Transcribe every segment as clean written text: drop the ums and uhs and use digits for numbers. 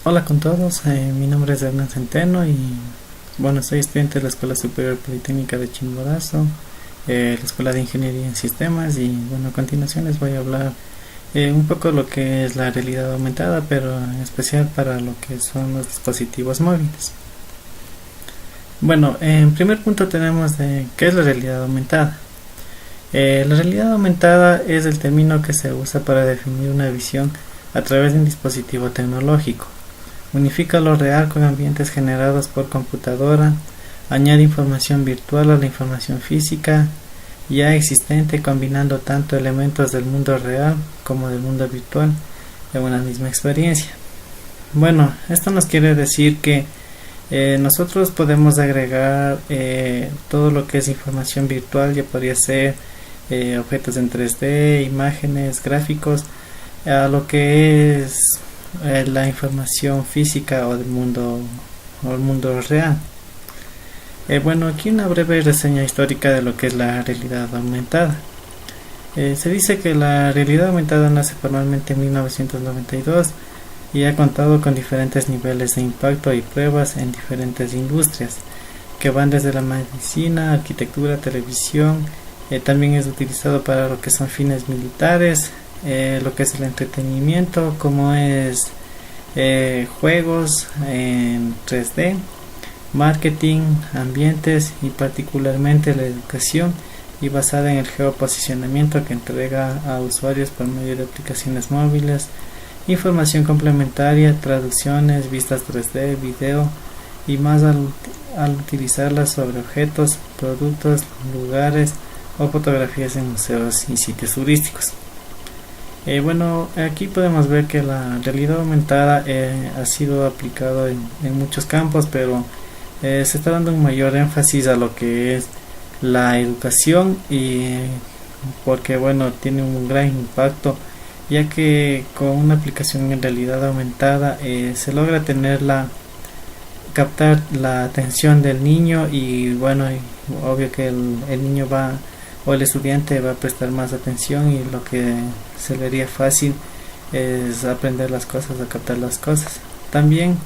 Hola con todos, mi nombre es Hernán Centeno y bueno, soy estudiante de la Escuela Superior Politécnica de Chimborazo, la Escuela de Ingeniería en Sistemas y bueno, a continuación les voy a hablar un poco de lo que es la realidad aumentada, pero en especial para lo que son los dispositivos móviles. Bueno, en primer punto tenemos qué es la realidad aumentada. La realidad aumentada es el término que se usa para definir una visión a través de un dispositivo tecnológico. Unifica lo real con ambientes generados por computadora, añade información virtual a la información física ya existente, combinando tanto elementos del mundo real como del mundo virtual en una misma experiencia. Bueno, esto nos quiere decir que nosotros podemos agregar todo lo que es información virtual, ya podría ser objetos en 3D, imágenes, gráficos, a lo que es la información física o del mundo real. Bueno, aquí una breve reseña histórica de lo que es la realidad aumentada. Se dice que la realidad aumentada nace formalmente en 1992 y ha contado con diferentes niveles de impacto y pruebas en diferentes industrias que van desde la medicina, arquitectura, televisión. También es utilizado para lo que son fines militares, lo que es el entretenimiento, como es juegos en 3D, marketing, ambientes y particularmente la educación, y basada en el geoposicionamiento que entrega a usuarios por medio de aplicaciones móviles, información complementaria, traducciones, vistas 3D, video y más al utilizarlas sobre objetos, productos, lugares o fotografías en museos y sitios turísticos. Bueno, aquí podemos ver que la realidad aumentada ha sido aplicado en muchos campos, pero se está dando un mayor énfasis a lo que es la educación, y porque bueno, tiene un gran impacto, ya que con una aplicación en realidad aumentada se logra captar la atención del niño, y bueno, obvio que el niño o el estudiante va a prestar más atención, y lo que se le haría fácil es aprender las cosas, a captar las cosas. También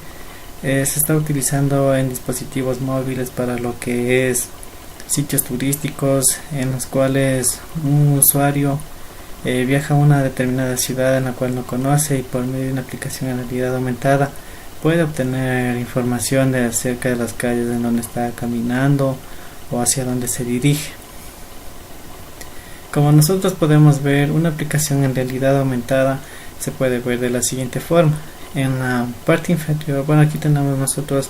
se está utilizando en dispositivos móviles para lo que es sitios turísticos, en los cuales un usuario viaja a una determinada ciudad en la cual no conoce, y por medio de una aplicación en realidad aumentada puede obtener información acerca de las calles en donde está caminando o hacia donde se dirige. Como nosotros podemos ver, una aplicación en realidad aumentada se puede ver de la siguiente forma. En la parte inferior, bueno, aquí tenemos nosotros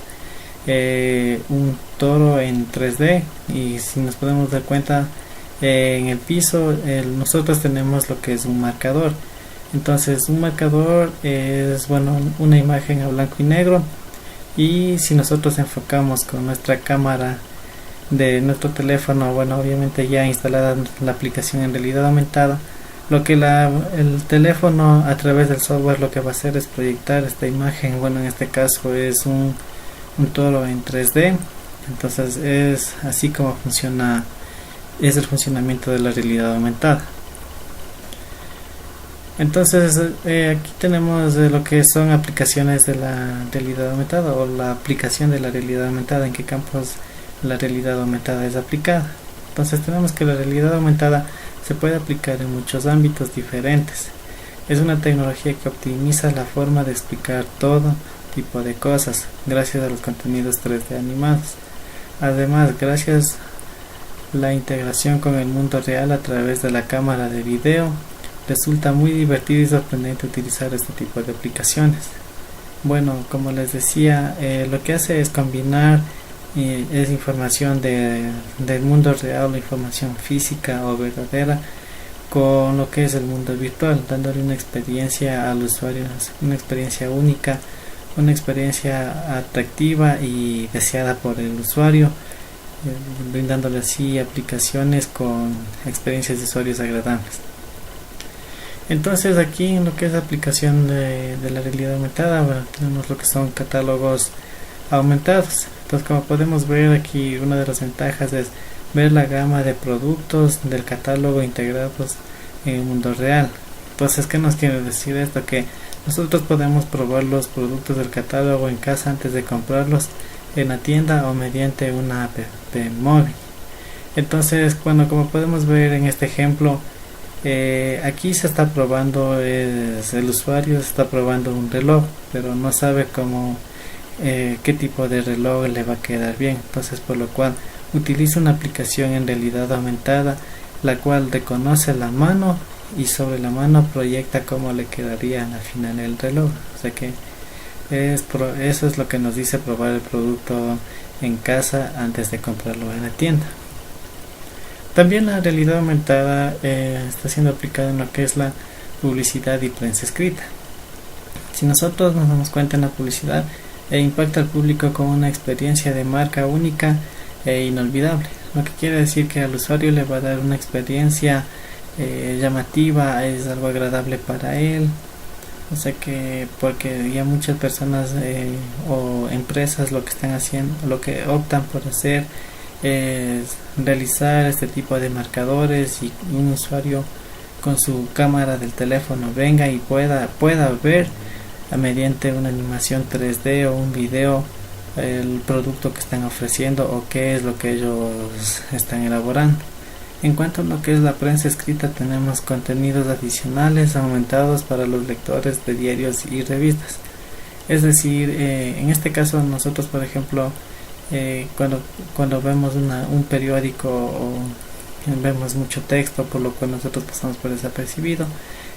un toro en 3D, y si nos podemos dar cuenta, en el piso nosotros tenemos lo que es un marcador. Entonces un marcador es, bueno, una imagen a blanco y negro, y si nosotros enfocamos con nuestra cámara de nuestro teléfono, bueno, obviamente ya instalada la aplicación en realidad aumentada, lo que el teléfono a través del software lo que va a hacer es proyectar esta imagen. Bueno, en este caso es un toro en 3D. Entonces es así como funciona, es el funcionamiento de la realidad aumentada. Entonces aquí tenemos lo que son aplicaciones de la realidad aumentada, o la aplicación de la realidad aumentada, en qué campos la realidad aumentada es aplicada. Entonces tenemos que la realidad aumentada se puede aplicar en muchos ámbitos diferentes. Es una tecnología que optimiza la forma de explicar todo tipo de cosas gracias a los contenidos 3D animados. Además, gracias a la integración con el mundo real a través de la cámara de video, resulta muy divertido y sorprendente utilizar este tipo de aplicaciones. Bueno, como les decía, lo que hace es combinar es información del mundo real, la información física o verdadera, con lo que es el mundo virtual, dándole una experiencia al usuario, una experiencia única, una experiencia atractiva y deseada por el usuario, brindándole así aplicaciones con experiencias de usuarios agradables. Entonces aquí en lo que es aplicación de la realidad aumentada, bueno, tenemos lo que son catálogos aumentados. Entonces, como podemos ver aquí, una de las ventajas es ver la gama de productos del catálogo integrados en el mundo real. Entonces, ¿qué nos quiere decir esto? Que nosotros podemos probar los productos del catálogo en casa antes de comprarlos en la tienda o mediante una app móvil. Entonces, bueno, como podemos ver en este ejemplo, aquí se está probando, el usuario está probando un reloj, pero no sabe qué tipo de reloj le va a quedar bien. Entonces, por lo cual utiliza una aplicación en realidad aumentada, la cual reconoce la mano y sobre la mano proyecta cómo le quedaría al final el reloj. O sea que eso es lo que nos dice probar el producto en casa antes de comprarlo en la tienda. También la realidad aumentada está siendo aplicada en lo que es la publicidad y prensa escrita. Si nosotros nos damos cuenta, en la publicidad impacta al público con una experiencia de marca única e inolvidable, lo que quiere decir que al usuario le va a dar una experiencia llamativa, es algo agradable para él. O sea que, porque ya muchas personas o empresas lo que están haciendo, lo que optan por hacer es realizar este tipo de marcadores, y un usuario con su cámara del teléfono venga y pueda ver mediante una animación 3D o un video el producto que están ofreciendo o qué es lo que ellos están elaborando. En cuanto a lo que es la prensa escrita, tenemos contenidos adicionales aumentados para los lectores de diarios y revistas. Es decir, en este caso nosotros, por ejemplo, cuando vemos un periódico o vemos mucho texto, por lo cual nosotros pasamos por desapercibido.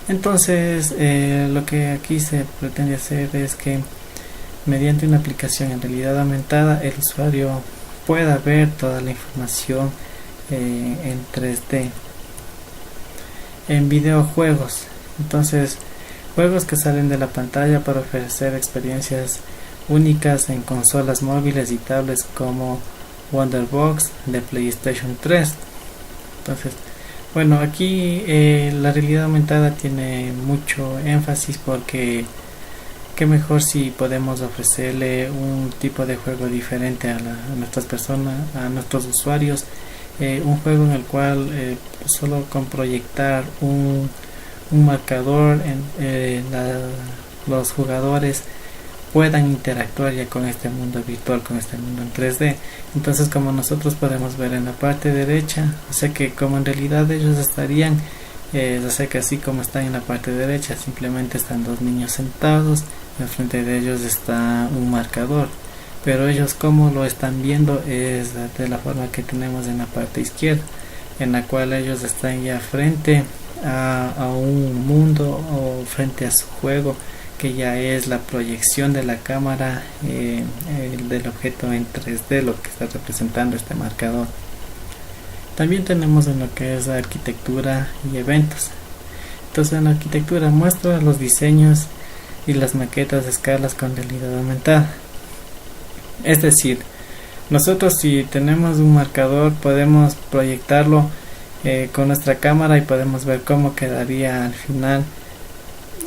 Entonces, lo que aquí se pretende hacer es que mediante una aplicación en realidad aumentada, el usuario pueda ver toda la información en 3D. En videojuegos, entonces, juegos que salen de la pantalla para ofrecer experiencias únicas en consolas móviles y tablets como Wonderbox de PlayStation 3. Entonces, bueno, aquí la realidad aumentada tiene mucho énfasis, porque qué mejor si podemos ofrecerle un tipo de juego diferente a nuestras personas, a nuestros usuarios, un juego en el cual solo con proyectar un marcador los jugadores puedan interactuar ya con este mundo virtual, con este mundo en 3D. Entonces, como nosotros podemos ver en la parte derecha, o sea que como en realidad ellos estarían, o sea que así como están en la parte derecha, simplemente están dos niños sentados, enfrente de ellos está un marcador, pero ellos como lo están viendo es de la forma que tenemos en la parte izquierda, en la cual ellos están ya frente a un mundo o frente a su juego, que ya es la proyección de la cámara del objeto en 3D, lo que está representando este marcador. También tenemos en lo que es la arquitectura y eventos. Entonces, en la arquitectura muestra los diseños y las maquetas de escalas con realidad aumentada. Es decir, nosotros si tenemos un marcador podemos proyectarlo con nuestra cámara y podemos ver cómo quedaría al final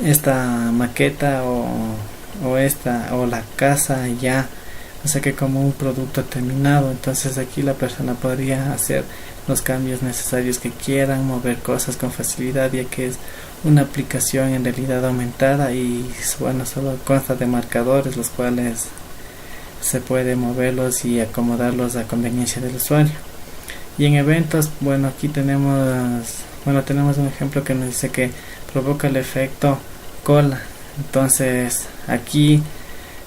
esta maqueta o la casa ya, o sea que como un producto terminado. Entonces aquí la persona podría hacer los cambios necesarios que quieran, mover cosas con facilidad, ya que es una aplicación en realidad aumentada y bueno, solo consta de marcadores, los cuales se puede moverlos y acomodarlos a conveniencia del usuario. Y en eventos, bueno, aquí tenemos un ejemplo que nos dice que provoca el efecto cola. Entonces aquí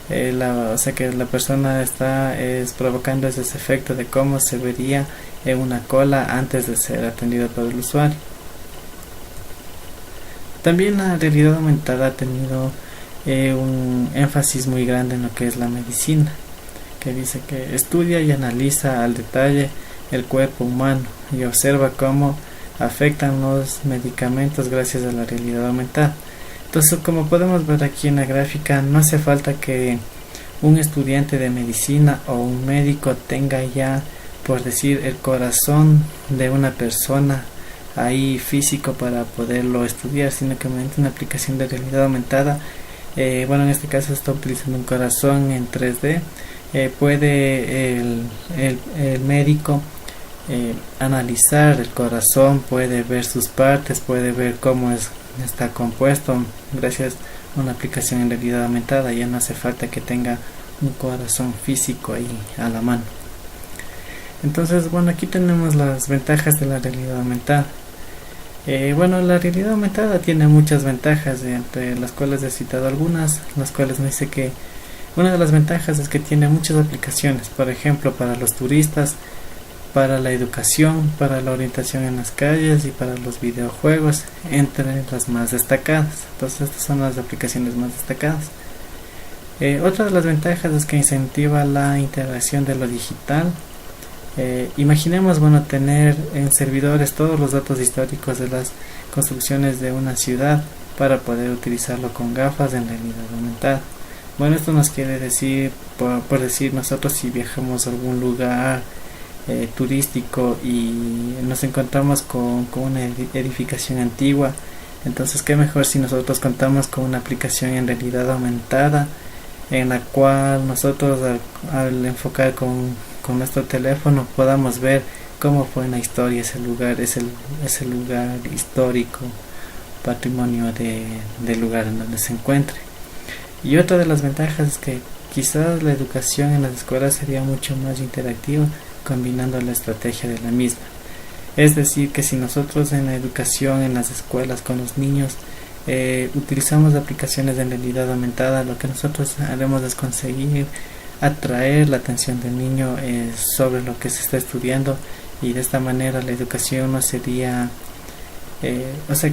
o sea que la persona está provocando ese efecto de cómo se vería en una cola antes de ser atendido por el usuario. También la realidad aumentada ha tenido un énfasis muy grande en lo que es la medicina, que dice que estudia y analiza al detalle el cuerpo humano y observa cómo afectan los medicamentos gracias a la realidad aumentada. Entonces, como podemos ver aquí en la gráfica, no hace falta que un estudiante de medicina o un médico tenga ya, por decir, el corazón de una persona ahí físico para poderlo estudiar, sino que mediante una aplicación de realidad aumentada, bueno, en este caso está utilizando un corazón en 3D, puede el médico analizar el corazón, puede ver sus partes, puede ver cómo es está compuesto gracias a una aplicación en realidad aumentada. Ya no hace falta que tenga un corazón físico ahí a la mano. Entonces, bueno, aquí tenemos las ventajas de la realidad aumentada. Bueno, la realidad aumentada tiene muchas ventajas, entre las cuales he citado algunas, las cuales me dice que una de las ventajas es que tiene muchas aplicaciones, por ejemplo, para los turistas, para la educación, para la orientación en las calles y para los videojuegos, entre las más destacadas. Entonces, estas son las aplicaciones más destacadas. Otra de las ventajas es que incentiva la integración de lo digital. Imaginemos, bueno, tener en servidores todos los datos históricos de las construcciones de una ciudad para poder utilizarlo con gafas en realidad aumentada. Bueno, esto nos quiere decir, por decir, nosotros si viajamos a algún lugar turístico y nos encontramos con una edificación antigua, entonces qué mejor si nosotros contamos con una aplicación en realidad aumentada, en la cual nosotros al enfocar con nuestro teléfono podamos ver cómo fue en la historia ese lugar, ese lugar histórico, patrimonio del lugar en donde se encuentre. Y otra de las ventajas es que quizás la educación en las escuelas sería mucho más interactiva, combinando la estrategia de la misma. Es decir, que si nosotros en la educación, en las escuelas, con los niños, utilizamos aplicaciones de realidad aumentada, lo que nosotros haremos es conseguir atraer la atención del niño sobre lo que se está estudiando, y de esta manera la educación no sería,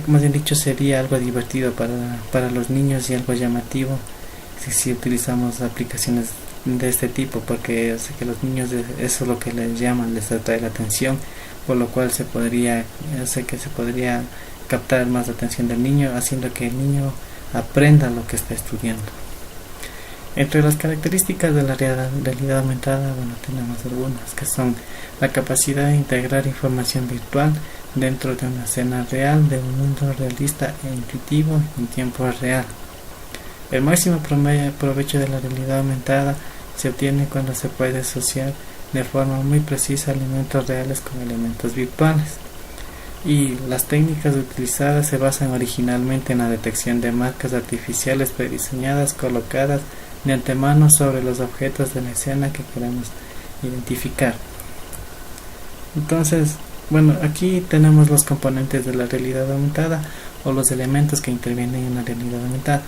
más bien dicho, sería algo divertido para los niños y algo llamativo si utilizamos aplicaciones de este tipo, porque que los niños eso es lo que les llaman, les atrae la atención, por lo cual se podría captar más la atención del niño, haciendo que el niño aprenda lo que está estudiando. Entre las características de la realidad aumentada, bueno, tenemos algunas que son la capacidad de integrar información virtual dentro de una escena real de un mundo realista e intuitivo en tiempo real. El máximo provecho de la realidad aumentada se obtiene cuando se puede asociar de forma muy precisa elementos reales con elementos virtuales. Y las técnicas utilizadas se basan originalmente en la detección de marcas artificiales prediseñadas colocadas de antemano sobre los objetos de la escena que queremos identificar. Entonces, bueno, aquí tenemos los componentes de la realidad aumentada o los elementos que intervienen en la realidad aumentada.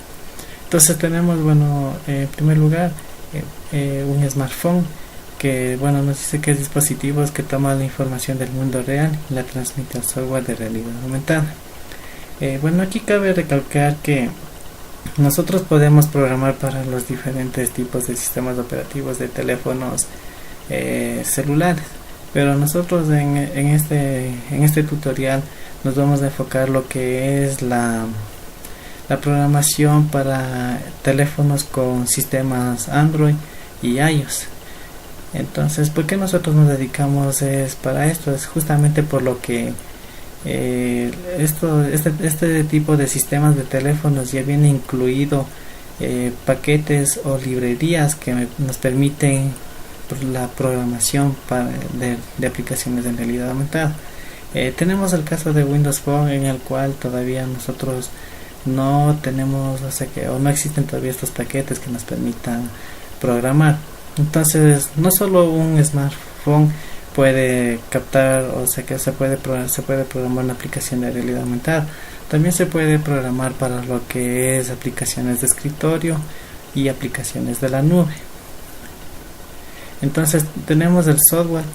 Entonces tenemos, bueno, en primer lugar, un smartphone que, bueno, nos dice que es dispositivos que toma la información del mundo real y la transmite al software de realidad aumentada. Bueno, aquí cabe recalcar que nosotros podemos programar para los diferentes tipos de sistemas operativos de teléfonos celulares, pero nosotros en este tutorial nos vamos a enfocar lo que es la programación para teléfonos con sistemas Android y iOS. Entonces, ¿por qué nosotros nos dedicamos para esto? Es justamente por lo que este tipo de sistemas de teléfonos ya viene incluido paquetes o librerías que nos permiten la programación de aplicaciones de realidad aumentada. Tenemos el caso de Windows Phone, en el cual todavía nosotros no tenemos, o no existen todavía estos paquetes que nos permitan programar. Entonces, no solo un smartphone puede captar, que se puede programar una aplicación de realidad aumentada, también se puede programar para lo que es aplicaciones de escritorio y aplicaciones de la nube. Entonces tenemos el software,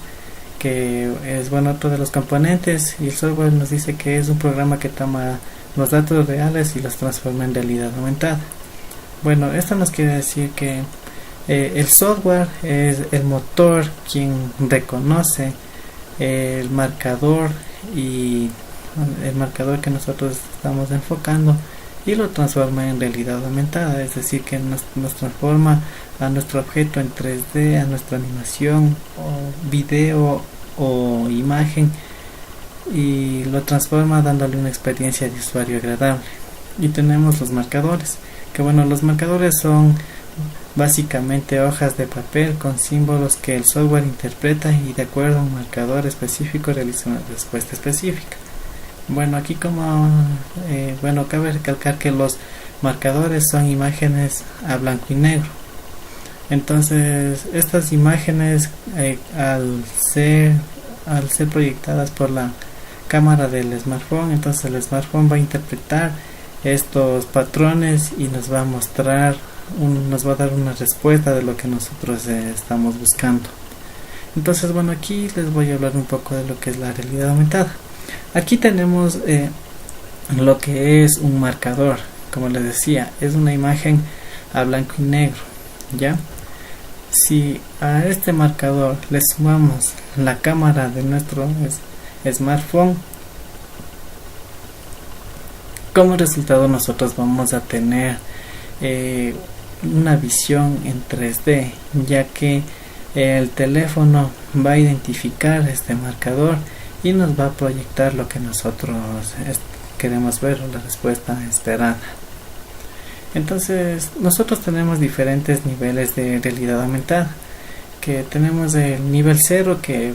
que es, bueno, otro de los componentes, y el software nos dice que es un programa que toma los datos reales y los transforma en realidad aumentada. Bueno, esto nos quiere decir que el software es el motor quien reconoce el marcador que nosotros estamos enfocando y lo transforma en realidad aumentada, es decir, que nos transforma a nuestro objeto en 3D, a nuestra animación o video o imagen, y lo transforma dándole una experiencia de usuario agradable. Y tenemos los marcadores, que, bueno, los marcadores son básicamente hojas de papel con símbolos que el software interpreta y de acuerdo a un marcador específico realiza una respuesta específica. Bueno, aquí cabe recalcar que los marcadores son imágenes a blanco y negro. Entonces, estas imágenes al ser proyectadas por la cámara del smartphone, entonces el smartphone va a interpretar estos patrones y nos va a mostrar, nos va a dar una respuesta de lo que nosotros estamos buscando. Entonces, bueno, aquí les voy a hablar un poco de lo que es la realidad aumentada. Aquí tenemos lo que es un marcador. Como les decía, es una imagen a blanco y negro, ¿ya? Si a este marcador le sumamos la cámara de nuestro smartphone, como resultado nosotros vamos a tener una visión en 3D, ya que el teléfono va a identificar este marcador y nos va a proyectar lo que nosotros queremos ver, o la respuesta esperada. Entonces, nosotros tenemos diferentes niveles de realidad aumentada. Que tenemos el nivel 0, que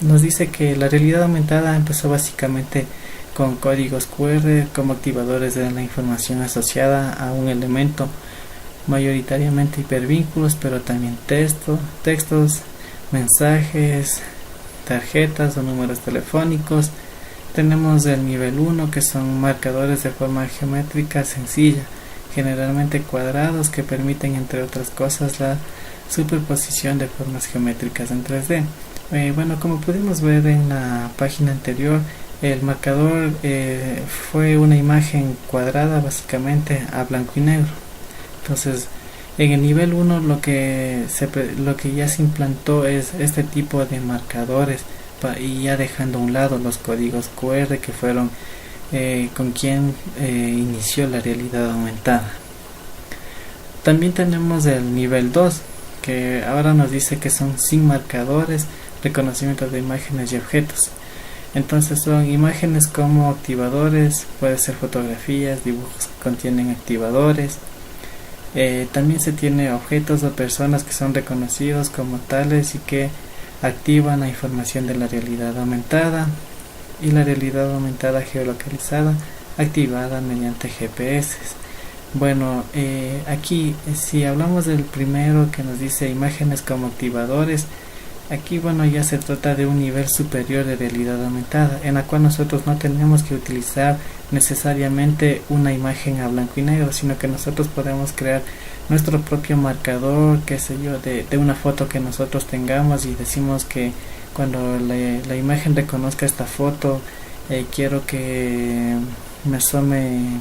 nos dice que la realidad aumentada empezó básicamente con códigos QR como activadores de la información asociada a un elemento, mayoritariamente hipervínculos, pero también textos, mensajes, tarjetas o números telefónicos. Tenemos el nivel 1, que son marcadores de forma geométrica sencilla, generalmente cuadrados, que permiten, entre otras cosas, la superposición de formas geométricas en 3D. Como pudimos ver en la página anterior, el marcador fue una imagen cuadrada básicamente a blanco y negro. Entonces, en el nivel 1 lo que ya se implantó es este tipo de marcadores, y ya dejando a un lado los códigos QR, que fueron con quien inició la realidad aumentada. También tenemos el nivel 2, que ahora nos dice que son sin marcadores, reconocimiento de imágenes y objetos. Entonces son imágenes como activadores, puede ser fotografías, dibujos que contienen activadores. También se tiene objetos o personas que son reconocidos como tales y que activan la información de la realidad aumentada, y la realidad aumentada geolocalizada activada mediante GPS. Aquí si hablamos del primero, que nos dice imágenes como activadores, aquí ya se trata de un nivel superior de realidad aumentada, en la cual nosotros no tenemos que utilizar necesariamente una imagen a blanco y negro, sino que nosotros podemos crear nuestro propio marcador, de una foto que nosotros tengamos, y decimos que cuando la imagen reconozca esta foto, quiero que me asome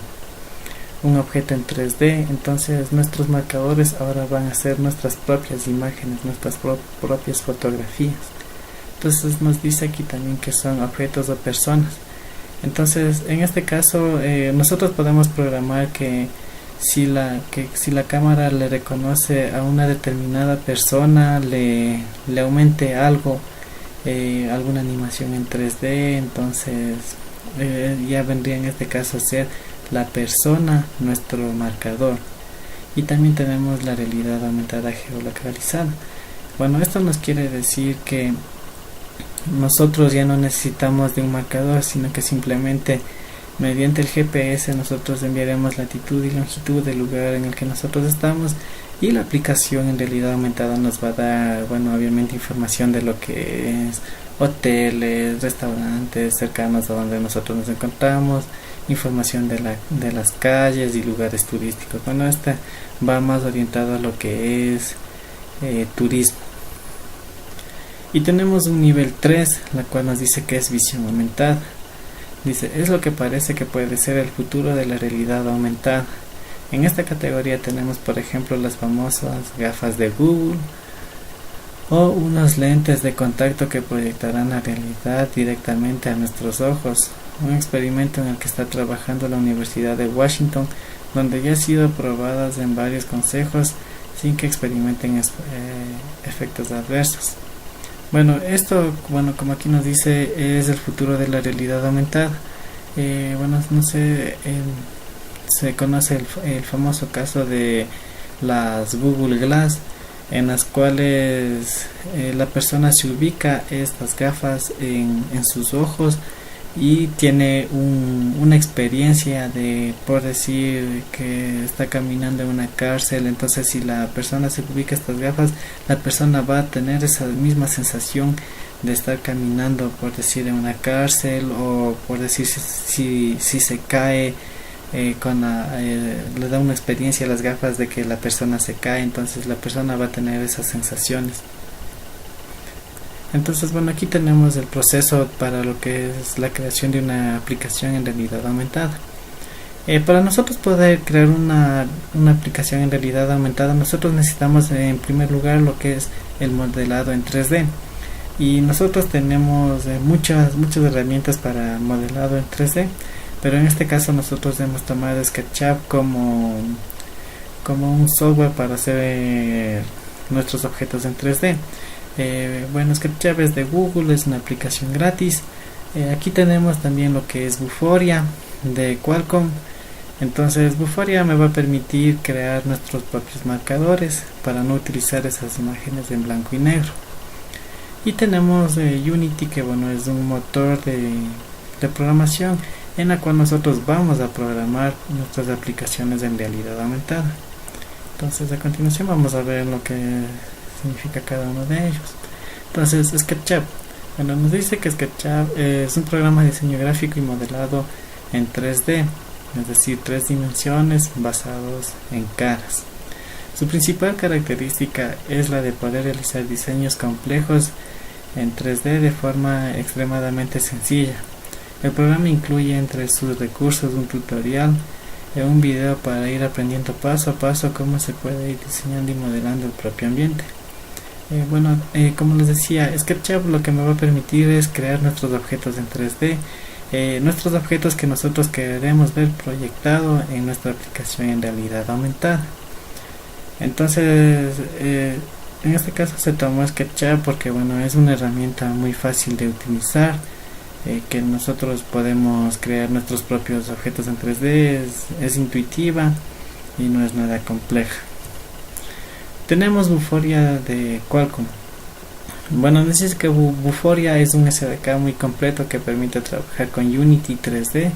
un objeto en 3D. Entonces nuestros marcadores ahora van a ser nuestras propias imágenes, nuestras propias fotografías. Entonces nos dice aquí también que son objetos o personas. Entonces en este caso nosotros podemos programar que si la cámara le reconoce a una determinada persona, le aumente algo, alguna animación en 3D. Entonces ya vendría en este caso a ser la persona nuestro marcador. Y también tenemos la realidad aumentada geolocalizada. Esto nos quiere decir que nosotros ya no necesitamos de un marcador, sino que simplemente mediante el GPS nosotros enviaremos latitud y longitud del lugar en el que nosotros estamos, y la aplicación en realidad aumentada nos va a dar, obviamente, información de lo que es hoteles, restaurantes cercanos a donde nosotros nos encontramos, información de las calles y lugares turísticos. Esta va más orientado a lo que es turismo. Y tenemos un nivel 3, la cual nos dice que es visión aumentada. Dice, es lo que parece que puede ser el futuro de la realidad aumentada. En esta categoría tenemos, por ejemplo, las famosas gafas de Google, o unos lentes de contacto que proyectarán la realidad directamente a nuestros ojos. Un experimento en el que está trabajando la Universidad de Washington, donde ya ha sido probadas en varios consejos sin que experimenten efectos adversos. Esto, como aquí nos dice, es el futuro de la realidad aumentada. No sé, se conoce el famoso caso de las Google Glass, en las cuales la persona se ubica estas gafas en sus ojos, y tiene una experiencia de, por decir, que está caminando en una cárcel. Entonces si la persona se ubica estas gafas, la persona va a tener esa misma sensación de estar caminando, por decir, en una cárcel, o por decir si se cae, le da una experiencia a las gafas de que la persona se cae, entonces la persona va a tener esas sensaciones. Entonces, bueno, aquí tenemos el proceso para lo que es la creación de una aplicación en realidad aumentada. Para nosotros poder crear una aplicación en realidad aumentada, nosotros necesitamos en primer lugar lo que es el modelado en 3D. Y nosotros tenemos muchas herramientas para modelado en 3D, pero en este caso nosotros hemos tomado SketchUp como un software para hacer nuestros objetos en 3D. Bueno, SketchUp es de Google, es una aplicación gratis. Aquí tenemos también lo que es Vuforia de Qualcomm. Entonces Vuforia me va a permitir crear nuestros propios marcadores para no utilizar esas imágenes en blanco y negro. Y tenemos Unity, que bueno, es un motor de programación en la cual nosotros vamos a programar nuestras aplicaciones en realidad aumentada. Entonces a continuación vamos a ver lo que significa cada uno de ellos. Entonces SketchUp, bueno, nos dice que SketchUp es un programa de diseño gráfico y modelado en 3D, es decir, 3 dimensiones basados en caras. Su principal característica es la de poder realizar diseños complejos en 3D de forma extremadamente sencilla. El programa incluye entre sus recursos un tutorial y un video para ir aprendiendo paso a paso cómo se puede ir diseñando y modelando el propio ambiente. Bueno, como les decía, SketchUp lo que me va a permitir es crear nuestros objetos en 3D, nuestros objetos que nosotros queremos ver proyectado en nuestra aplicación en realidad aumentada. Entonces, en este caso se tomó SketchUp porque bueno, es una herramienta muy fácil de utilizar, que nosotros podemos crear nuestros propios objetos en 3D, es intuitiva y no es nada compleja. Tenemos Vuforia de Qualcomm. Bueno, decís que Vuforia es un SDK muy completo que permite trabajar con Unity 3D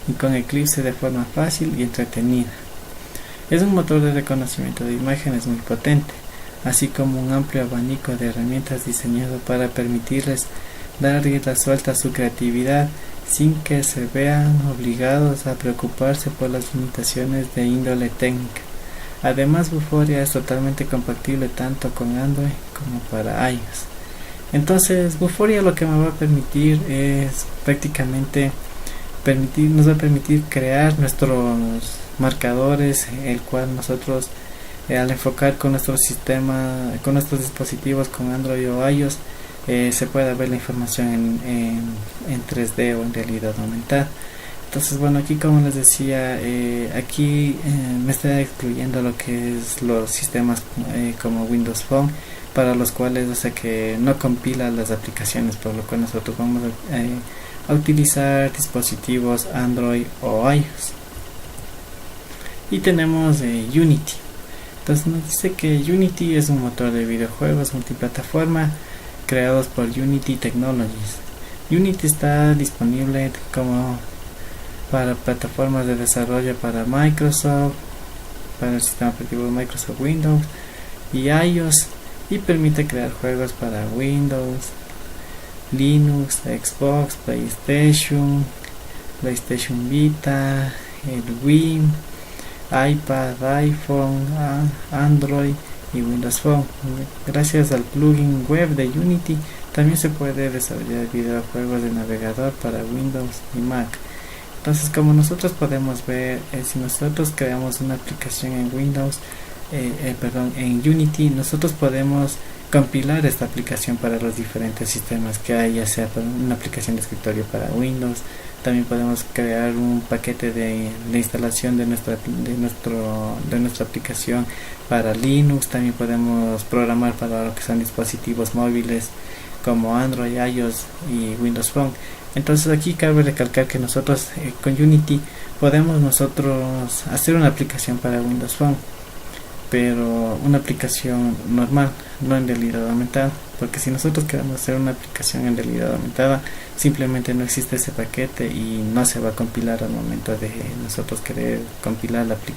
y con Eclipse de forma fácil y entretenida. Es un motor de reconocimiento de imágenes muy potente, así como un amplio abanico de herramientas diseñado para permitirles dar rienda suelta a su creatividad sin que se vean obligados a preocuparse por las limitaciones de índole técnica. Además, Vuforia es totalmente compatible tanto con Android como para iOS. Entonces, Vuforia lo que me va a permitir es prácticamente nos va a permitir crear nuestros marcadores, el cual nosotros al enfocar con nuestro sistema, con nuestros dispositivos con Android o iOS, se pueda ver la información en 3D o en realidad aumentada. Entonces, bueno, aquí como les decía, aquí me está excluyendo lo que es los sistemas como Windows Phone, para los cuales, o sea, que no compila las aplicaciones, por lo cual nosotros vamos a utilizar dispositivos Android o iOS. Y tenemos Unity. Entonces nos dice que Unity es un motor de videojuegos multiplataforma creados por Unity Technologies. Unity está disponible como para plataformas de desarrollo para Microsoft, para el sistema operativo de Microsoft Windows y iOS, y permite crear juegos para Windows, Linux, Xbox, PlayStation Vita, el Wii, iPad, iPhone, Android y Windows Phone. Gracias al plugin web de Unity también se puede desarrollar videojuegos de navegador para Windows y Mac. Entonces, como nosotros podemos ver, si nosotros creamos una aplicación en Windows, en Unity, nosotros podemos compilar esta aplicación para los diferentes sistemas que hay, ya sea para una aplicación de escritorio para Windows. También podemos crear un paquete de instalación de nuestra aplicación para Linux. También podemos programar para lo que son dispositivos móviles como Android, iOS y Windows Phone. Entonces aquí cabe recalcar que nosotros con Unity podemos nosotros hacer una aplicación para Windows Phone, pero una aplicación normal, no en realidad aumentada, porque si nosotros queremos hacer una aplicación en realidad aumentada, simplemente no existe ese paquete y no se va a compilar al momento de nosotros querer compilar la aplicación.